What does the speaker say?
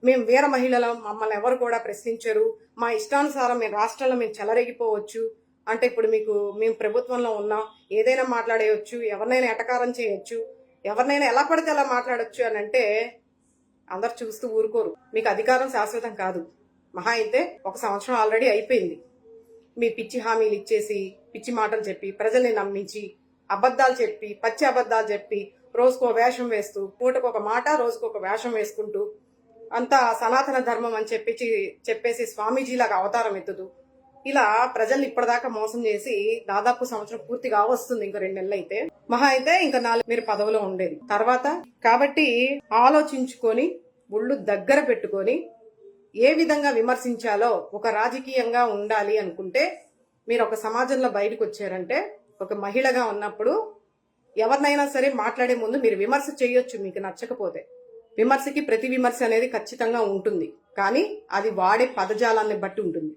మేము వీర మహిళలం, మమ్మల్ని ఎవరు కూడా ప్రశ్నించరు, మా ఇష్టానుసారం మేము రాష్ట్రంలో మేము చెలరేగిపోవచ్చు అంటే ఇప్పుడు మేము ప్రభుత్వంలో ఉన్నాం, ఏదైనా మాట్లాడేయచ్చు, ఎవరినైనా ఎటకారం చేయొచ్చు, ఎవరినైనా ఎలా పడితే అలా మాట్లాడొచ్చు అని అంటే అందరు చూస్తూ ఊరుకోరు. మీకు అధికారం శాశ్వతం కాదు. మహా అయితే 1 సంవత్సరం ఆల్రెడీ అయిపోయింది. మీ పిచ్చి హామీలు ఇచ్చేసి, పిచ్చి మాటలు చెప్పి, ప్రజల్ని నమ్మించి, అబద్ధాలు చెప్పి, పచ్చి అబద్ధాలు చెప్పి, రోజుకో వేషం వేస్తూ, పూటకొక మాట రోజుకొక వేషం వేసుకుంటూ, అంతా సనాతన ధర్మం అని చెప్పేసి స్వామీజీలాగా అవతారం ఎత్తుతూ, ఇలా ప్రజల్ని ఇప్పటిదాకా మోసం చేసి దాదాపు సంవత్సరం పూర్తిగా వస్తుంది. ఇంకో 2 నెలలు అయితే మహా అయితే ఇంకా 4 మీరు పదవిలో ఉండేది తర్వాత. కాబట్టి ఆలోచించుకొని ఒళ్ళు దగ్గర పెట్టుకొని ఏ విధంగా విమర్శించాలో ఒక రాజకీయంగా ఉండాలి అనుకుంటే మీరు ఒక సమాజంలో బయటకు వచ్చారంటే, ఒక మహిళగా ఉన్నప్పుడు ఎవరినైనా సరే మాట్లాడే ముందు మీరు విమర్శ చేయొచ్చు. మీకు నచ్చకపోతే విమర్శకి ప్రతి విమర్శ అనేది ఖచ్చితంగా ఉంటుంది, కానీ అది వాడే పదజాలాన్ని బట్టి ఉంటుంది.